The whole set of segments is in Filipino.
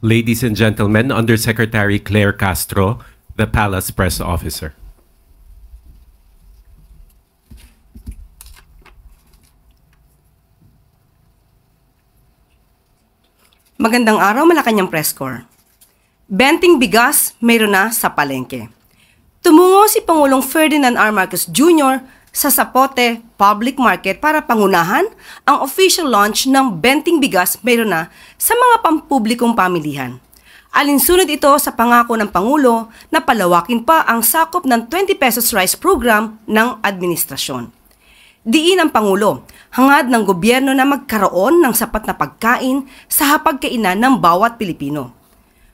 Ladies and gentlemen, Undersecretary Claire Castro, the Palace Press Officer. Magandang araw, Malacanang Press Corps. Benting bigas, mayroon na sa palengke. Tumungo si Pangulong Ferdinand R. Marcos Jr. sa Zapote Public Market para pangunahan ang official launch ng benting bigas, mayroon na sa mga pampublikong pamilihan. Alinsunod ito sa pangako ng Pangulo na palawakin pa ang sakop ng 20 pesos rice program ng administrasyon. Diin ang Pangulo, hangad ng gobyerno na magkaroon ng sapat na pagkain sa hapagkainan ng bawat Pilipino.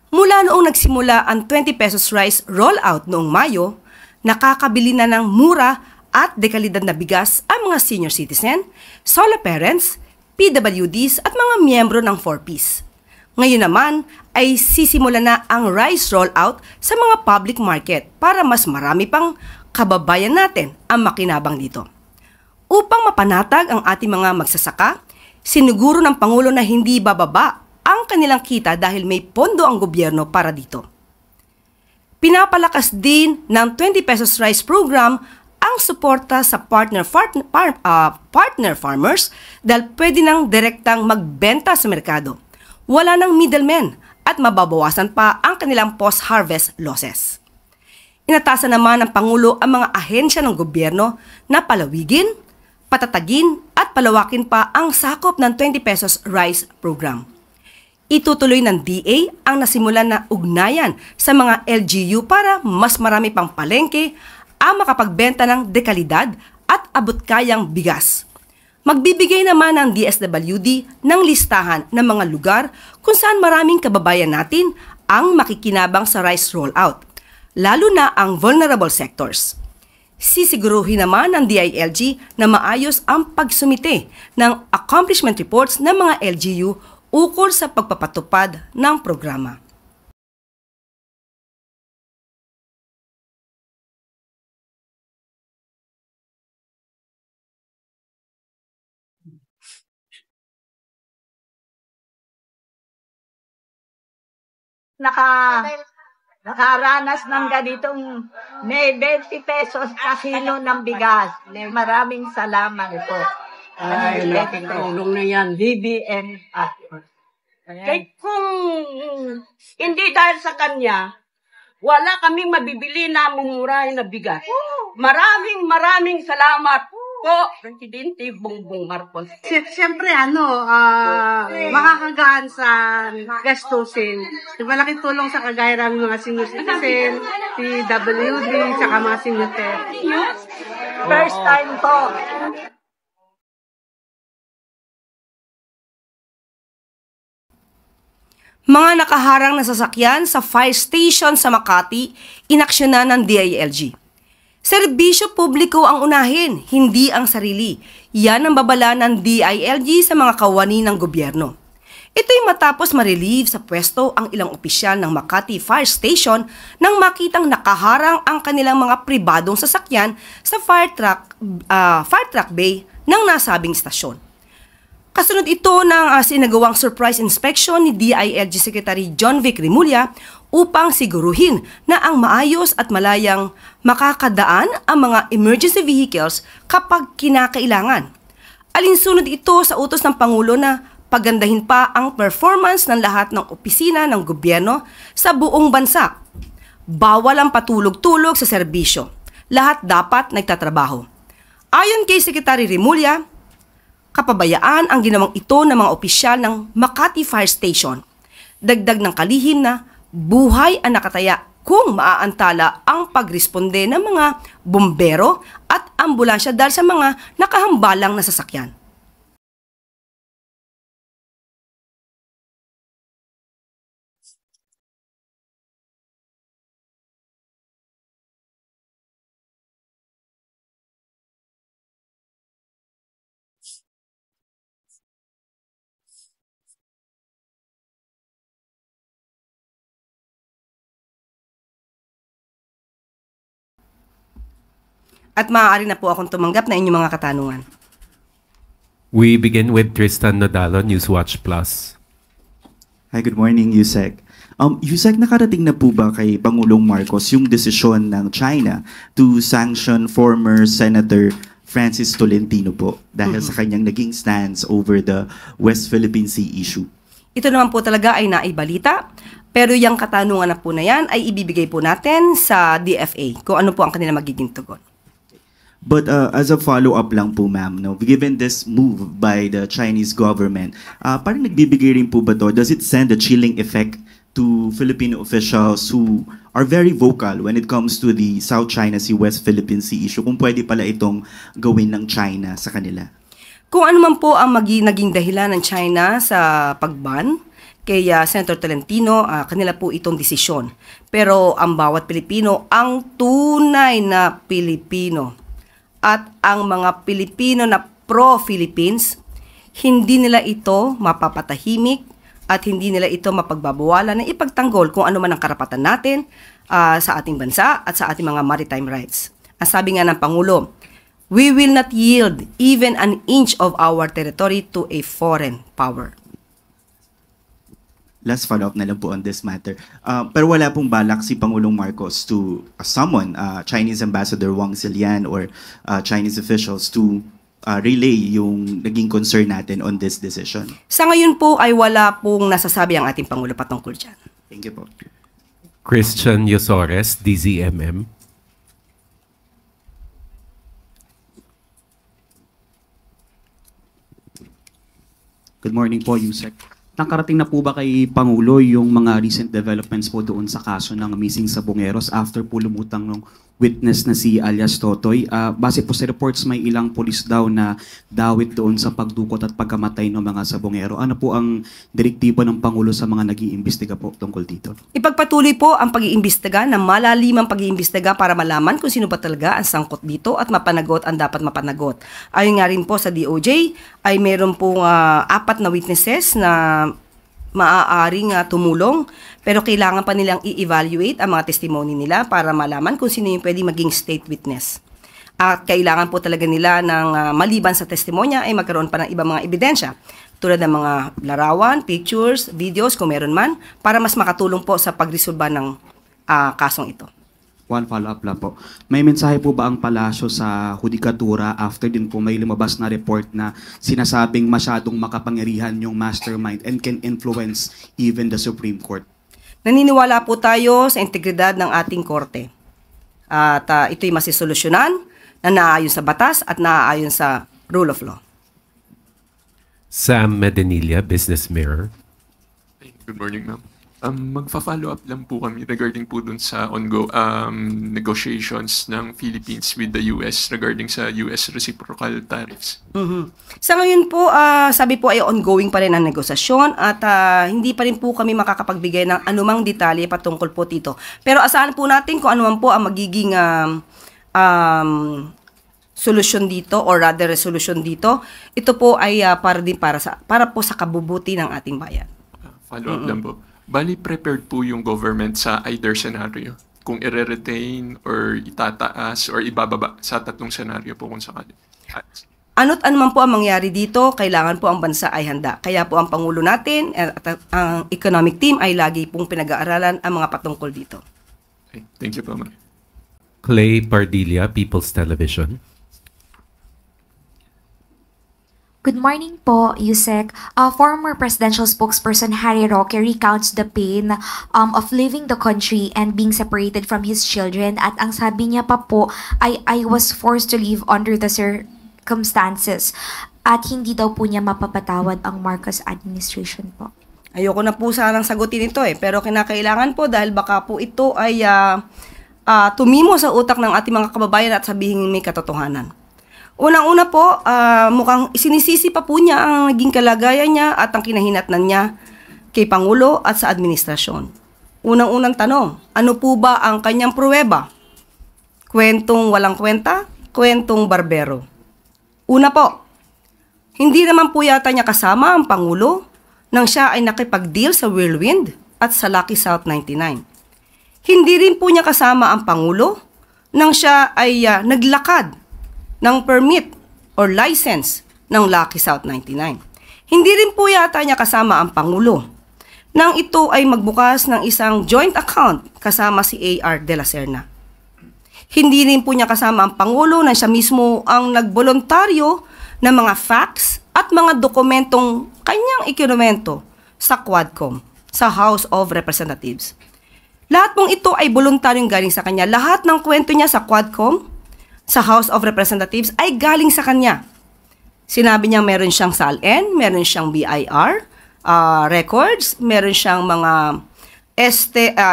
Mula noong nagsimula ang 20 pesos rice rollout noong Mayo, nakakabili na ng mura at dekalidad na bigas ang mga senior citizen, solo parents, PWDs at mga miyembro ng 4Ps. Ngayon naman ay sisimula na ang rice rollout sa mga public market para mas marami pang kababayan natin ang makinabang dito. Upang mapanatag ang ating mga magsasaka, siniguro ng Pangulo na hindi bababa ang kanilang kita dahil may pondo ang gobyerno para dito. Pinapalakas din ng 20 pesos rice program ang suporta sa partner farmers dahil pwede nang direktang magbenta sa merkado. Wala nang middlemen at mababawasan pa ang kanilang post-harvest losses. Inatasan naman ng Pangulo ang mga ahensya ng gobyerno na palawigin, patatagin at palawakin pa ang sakop ng 20 pesos rice program. Itutuloy ng DA ang nasimulan na ugnayan sa mga LGU para mas marami pang palengke ang makapagbenta ng dekalidad at abot-kayang bigas. Magbibigay naman ang DSWD ng listahan ng mga lugar kung saan maraming kababayan natin ang makikinabang sa rice rollout, lalo na ang vulnerable sectors. Sisiguruhin naman ng DILG na maayos ang pagsumite ng accomplishment reports ng mga LGU ukol sa pagpapatupad ng programa. Nakaranas ng ganitong may 20 pesos kasino ng bigas. Maraming salamat po. Ay, laking tulong na yan. BBM. Kaya kung hindi dahil sa kanya, wala kami mabibili na mumurahin na bigas. Maraming salamat po, Presidente Bongbong Marcos. Siyempre, makakagaan sa gastusin. Malaking tulong sa kagaya ng mga senior citizen, PWD, saka mga senior citizens. First time po. Mga nakaharang na sasakyan sa fire station sa Makati, inaksyonan ng DILG. Serbisyo publiko ang unahin, hindi ang sarili. Yan ang babala ng DILG sa mga kawani ng gobyerno. Ito'y matapos ma-relieve sa pwesto ang ilang opisyal ng Makati Fire Station nang makitang nakaharang ang kanilang mga pribadong sasakyan sa fire truck bay ng nasabing istasyon. Kasunod ito ng sinagawang surprise inspection ni DILG Secretary John Vic Remulla upang siguruhin na ang maayos at malayang makakadaan ang mga emergency vehicles kapag kinakailangan. Alinsunod ito sa utos ng Pangulo na pagandahin pa ang performance ng lahat ng opisina ng gobyerno sa buong bansa. Bawal ang patulog-tulog sa serbisyo. Lahat dapat nagtatrabaho. Ayon kay Secretary Remulla, kapabayaan ang ginawang ito ng mga opisyal ng Makati Fire Station. Dagdag ng kalihim na buhay ang nakataya kung maaantala ang pagresponde ng mga bumbero at ambulansya dahil sa mga nakahambalang na sasakyan. At maaari na po akong tumanggap na inyong mga katanungan. We begin with Tristan Nodalo, Newswatch Plus. Hi, good morning, Yusek. Yusek, nakarating na po ba kay Pangulong Marcos yung desisyon ng China to sanction former Senator Francis Tolentino po dahil sa kanyang naging stance over the West Philippine Sea issue? Ito naman po talaga ay naibalita, pero yung katanungan na po na yan ay ibibigay po natin sa DFA kung ano po ang kanila magiging tugon. But as a follow-up lang po, ma'am, no, given this move by the Chinese government, parang nagbibigay rin po ba to, does it send a chilling effect to Filipino officials who are very vocal when it comes to the South China Sea, West Philippine Sea issue, kung pwede pala itong gawin ng China sa kanila? Kung ano man po ang naging dahilan ng China sa pagban kay Senator Tolentino, kanila po itong desisyon. Pero ang bawat Pilipino, ang tunay na Pilipino, at ang mga Pilipino na pro-Philippines, hindi nila ito mapapatahimik at hindi nila ito mapagbabawalan na ipagtanggol kung ano man ang karapatan natin sa ating bansa at sa ating mga maritime rights. Ang sabi nga ng Pangulo, we will not yield even an inch of our territory to a foreign power. Last follow-up na lang po on this matter. Pero wala pong balak si Pangulong Marcos to summon Chinese Ambassador Wang Zilian or Chinese officials to relay yung naging concern natin on this decision. Sa ngayon po ay wala pong nasasabi ang ating Pangulo patungkol dyan. Thank you po. Christian Yosores, DZMM. Good morning po, Yusek. Nakarating na po ba kay Pangulo yung mga recent developments po doon sa kaso ng missing Sabongeros after po lumutang ng witness na si alias Totoy? Base po sa reports, may ilang pulis daw na dawit doon sa pagdukot at pagkamatay ng mga Sabongero. Ano po ang direktibo ng Pangulo sa mga nag-iimbestiga po tungkol dito? Ipagpatuloy po ang pag-iimbestiga ng malalimang pag-iimbestiga para malaman kung sino ba talaga ang sangkot dito at mapanagot ang dapat mapanagot. Ayon nga rin po sa DOJ ay meron pong 4 na witnesses na maaaring tumulong, pero kailangan pa nilang i-evaluate ang mga testimony nila para malaman kung sino yung pwede maging state witness. At kailangan po talaga nila ng maliban sa testimonya ay magkaroon pa ng ibang mga ebidensya tulad ng mga larawan, pictures, videos kung meron man para mas makatulong po sa pagresolba ng kasong ito. One follow-up lang po. May mensahe po ba ang palasyo sa hudikatura after din po may lumabas na report na sinasabing masyadong makapangyarihan yung mastermind and can influence even the Supreme Court? Naniniwala po tayo sa integridad ng ating korte. At ito'y masisolusyonan na naaayon sa batas at naaayon sa rule of law. Sam Medenilla, Business Mirror. Good morning, ma'am. Magfa-follow up lang po kami regarding po dun sa negotiations ng Philippines with the US regarding sa US reciprocal tariffs. Sa ngayon po, sabi po ay ongoing pa rin ang negosasyon at hindi pa rin po kami makakapagbigay ng anumang detalye patungkol po dito. Pero asahan po natin kung anuman po ang magiging solusyon dito or rather resolution dito. Ito po ay para po sa kabubuti ng ating bayan. Follow up lang po. Bali, prepared po yung government sa either scenario. Kung i-retain or itataas or ibababa sa tatlong scenario po kung sakali. Ano't anuman po ang mangyari dito, kailangan po ang bansa ay handa. Kaya po ang Pangulo natin at ang economic team ay lagi pong pinag-aaralan ang mga patungkol dito. Okay. Thank you po, ma'am. Clay Pardilla, People's Television. Good morning po, Yusek. Former presidential spokesperson Harry Roque recounts the pain of leaving the country and being separated from his children. At ang sabi niya pa po ay I was forced to leave under the circumstances. At hindi daw po niya mapapatawad ang Marcos administration po. Ayoko na po sanang sagutin ito pero kinakailangan po dahil baka po ito ay tumimo sa utak ng ating mga kababayan at sabihin may katotohanan. Unang-una po, mukhang sinisisi pa po niya ang naging kalagayan niya at ang kinahinatnan niya kay Pangulo at sa administrasyon. Unang-unang tanong, ano po ba ang kanyang pruweba? Kwentong walang kwenta? Kwentong barbero? Una po, hindi naman po yata niya kasama ang Pangulo nang siya ay nakipag-deal sa Whirlwind at sa Lucky South 99. Hindi rin po niya kasama ang Pangulo nang siya ay naglakad ng permit or license ng Lucky South 99. Hindi rin po yata niya kasama ang Pangulo nang ito ay magbukas ng isang joint account kasama si A.R. de la Serna. Hindi rin po niya kasama ang Pangulo na siya mismo ang nagboluntaryo ng mga facts at mga dokumentong kanyang ikinumento sa Quadcom, sa House of Representatives. Lahat pong ito ay voluntaryong galing sa kanya. Lahat ng kwento niya sa Quadcom, sa House of Representatives ay galing sa kanya. Sinabi niya meron siyang SALN, meron siyang BIR, records, meron siyang mga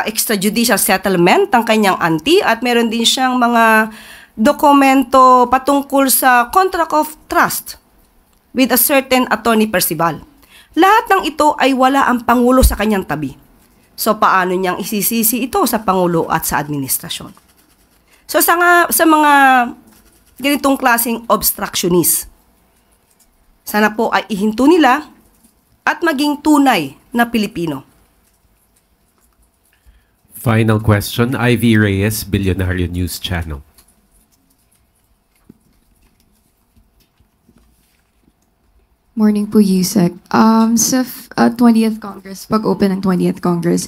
extrajudicial settlement ng kanyang auntie at meron din siyang mga dokumento patungkol sa contract of trust with a certain attorney Percival. Lahat ng ito ay wala ang Pangulo sa kanyang tabi. So paano niyang isisisi ito sa Pangulo at sa administrasyon? So sa mga ganitong klaseng obstructionist, sana po ay ihinto nila at maging tunay na Pilipino. Final question, Ivy Reyes, Billionario News Channel. Morning po, Yusek. Sa 20th Congress, pag-open ng 20th Congress,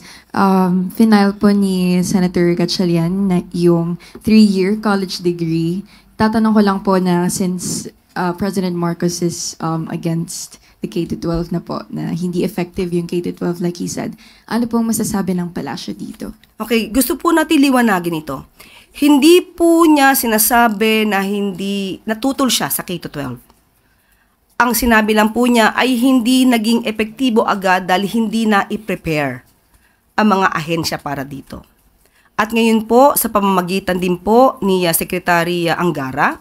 final po ni Senator Gatchalian na yung 3-year college degree. Tatanong ko lang po na since President Marcos is against the K-12 na po, na hindi effective yung K-12 like he said, ano pong masasabi ng palasyo dito? Okay, gusto po natin liwanagin ito. Hindi po niya sinasabi na hindi natutol siya sa K-12. Ang sinabi lang po niya ay hindi naging epektibo agad dahil hindi na i-prepare ang mga ahensya para dito. At ngayon po, sa pamamagitan din po ni Secretary Angara,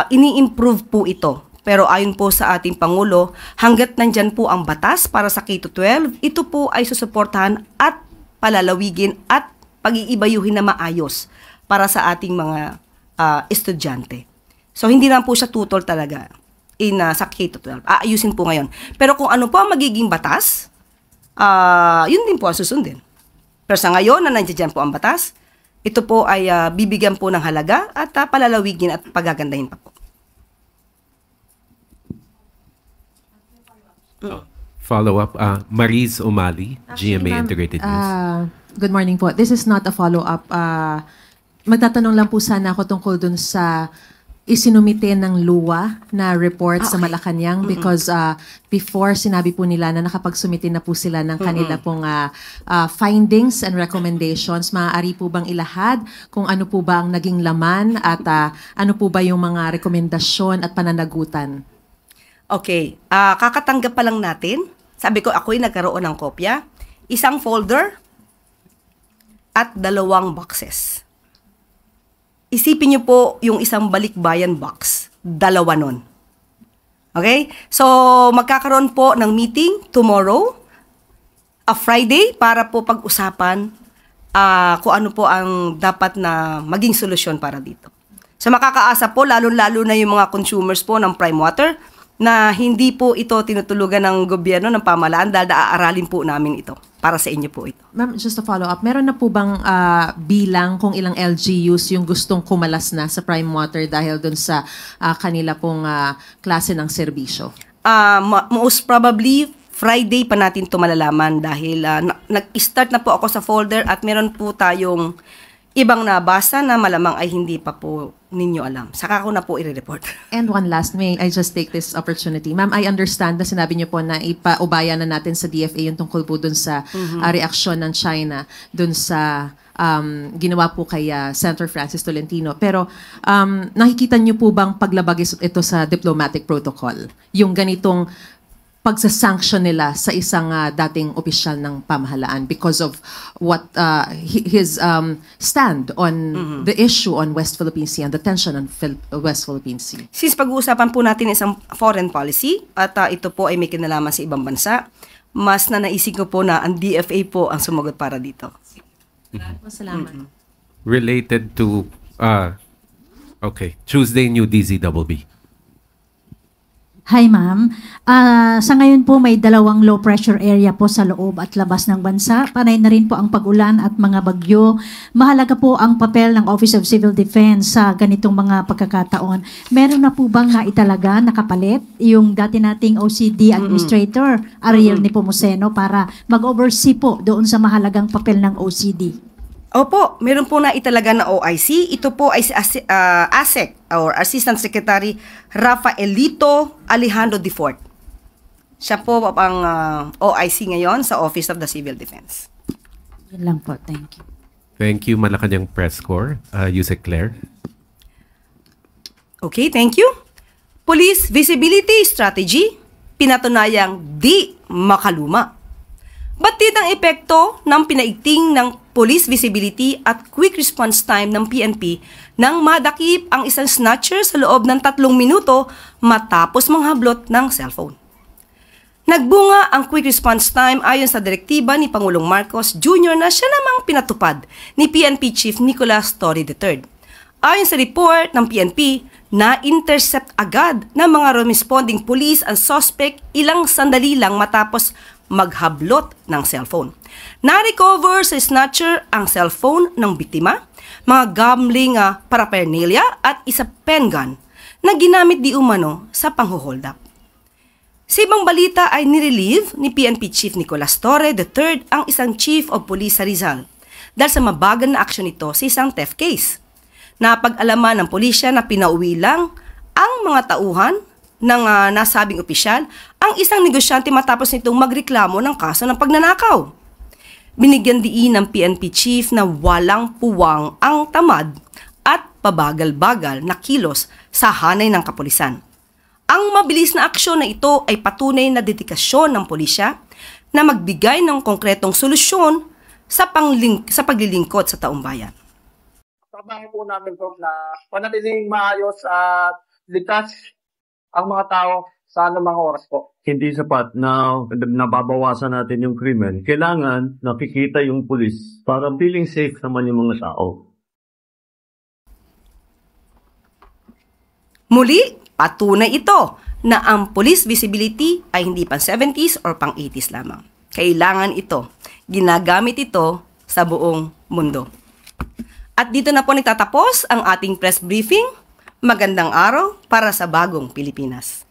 ini-improve po ito. Pero ayon po sa ating Pangulo, hanggat nandyan po ang batas para sa K-12, ito po ay susuportahan at palalawigin at pag-iibayuhin na maayos para sa ating mga estudyante. So hindi lang po siya tutol talaga sa K-12. Aayusin po ngayon. Pero kung ano po ang magiging batas, yun din po ang susundin. Pero sa ngayon na nandiyan po ang batas, ito po ay bibigyan po ng halaga at palalawigin at pagagandahin pa po. Follow-up, Mariz Umali, GMA Ma'am, Integrated News. Good morning po. This is not a follow-up. Magtatanong lang po sana ako tungkol dun sa isinumite ng luwa na report sa Malacanang because before sinabi po nila na nakapagsumite na po sila ng kanila pong findings and recommendations. Maaari po bang ilahad kung ano po ba ang naging laman at ano po ba yung mga rekomendasyon at pananagutan? Okay, kakatanggap pa lang natin. Sabi ko, ako'y nagkaroon ng kopya. Isang folder at 2 boxes. Isipin niyo po yung isang balikbayan box. 2 nun. Okay? So, magkakaroon po ng meeting tomorrow, a Friday, para po pag-usapan kung ano po ang dapat na maging solusyon para dito. So, makakaasa po, lalo-lalo na yung mga consumers po ng prime water, na hindi po ito tinutulugan ng gobyerno, ng pamahalaan, dahil aaralin po namin ito. Para sa inyo po ito. Ma'am, just to follow up, meron na po bang bilang kung ilang LGUs yung gustong kumalas na sa Prime Water dahil dun sa kanila pong klase ng serbisyo? Most probably, Friday pa natin ito malalaman dahil nag-start na po ako sa folder at meron po tayong ibang nabasa na malamang ay hindi pa po ninyo alam. Saka ko na po i-report. And one last, may I just take this opportunity. Ma'am, I understand na sinabi niyo po na ipaubaya na natin sa DFA yung tungkol po dun sa reaksyon ng China dun sa ginawa po kay Senator Francis Tolentino. Pero nakikita niyo po bang paglabag ito sa diplomatic protocol? Yung ganitong pagsasanction nila sa isang dating opisyal ng pamahalaan because of what his stand on the issue on West Philippine Sea and the tension on West Philippine Sea. Since pag-uusapan po natin isang foreign policy at ito po ay may kinalaman sa ibang bansa, mas naisip ko po na ang DFA po ang sumagot para dito. Salamat. Related to, okay, Tuesday New DZBB. Hi ma'am. Sa ngayon po may dalawang low pressure area po sa loob at labas ng bansa. Panay na rin po ang pag-ulan at mga bagyo. Mahalaga po ang papel ng Office of Civil Defense sa ganitong mga pagkakataon. Meron na po bang naitalaga, nakapalit, yung dati nating OCD Administrator, Ariel Nepomuceno, para mag-oversee po doon sa mahalagang papel ng OCD? Opo, meron po na italaga na OIC. Ito po ay si ASEC or Assistant Secretary Rafaelito Alejandro Defort. Siya po ang OIC ngayon sa Office of the Civil Defense. Yun lang po. Thank you. Thank you, Malacanang Press Corps. Yusek Claire. Okay, thank you. Police Visibility Strategy, pinatunayang di makaluma. Batid ang epekto ng pinaigting ng police visibility at quick response time ng PNP nang madakip ang isang snatcher sa loob ng 3 minuto matapos manghablot ng cellphone. Nagbunga ang quick response time ayon sa direktiba ni Pangulong Marcos Jr. na siya namang pinatupad ni PNP Chief Nicolas Torre III. Ayon sa report ng PNP, na-intercept agad ng mga responding police ang suspect ilang sandali lang matapos maghablot ng cellphone. Na-recover sa snatcher ang cellphone ng biktima, mga gambling paraphernalia at isa pen gun na ginamit di umano sa panghuhold up. Sa ibang balita ay nirelieve ni PNP Chief Nicolas Torre III ang isang Chief of Police sa Rizal dahil sa mabagal na aksyon nito sa isang theft case. Napag-alaman ng pulisya na pinauwi lang ang mga tauhan ng nasabing opisyal ang isang negosyante matapos nitong magreklamo ng kaso ng pagnanakaw. Binigyan diin ng PNP Chief na walang puwang ang tamad at pabagal-bagal na kilos sa hanay ng kapulisan. Ang mabilis na aksyon na ito ay patunay na dedikasyon ng pulisya na magbigay ng konkretong solusyon sa paglilingkod sa taong bayan. Trabaho po namin po na panatiling maayos at ligtas ang mga tao sa anumang oras po. Hindi sapat na nababawasan natin yung krimen. Kailangan nakikita yung pulis para feeling safe naman yung mga tao. Muli, patunay ito na ang police visibility ay hindi pang 70s or pang 80s lamang. Kailangan ito. Ginagamit ito sa buong mundo. At dito na po nagtatapos ang ating press briefing. Magandang araw para sa bagong Pilipinas.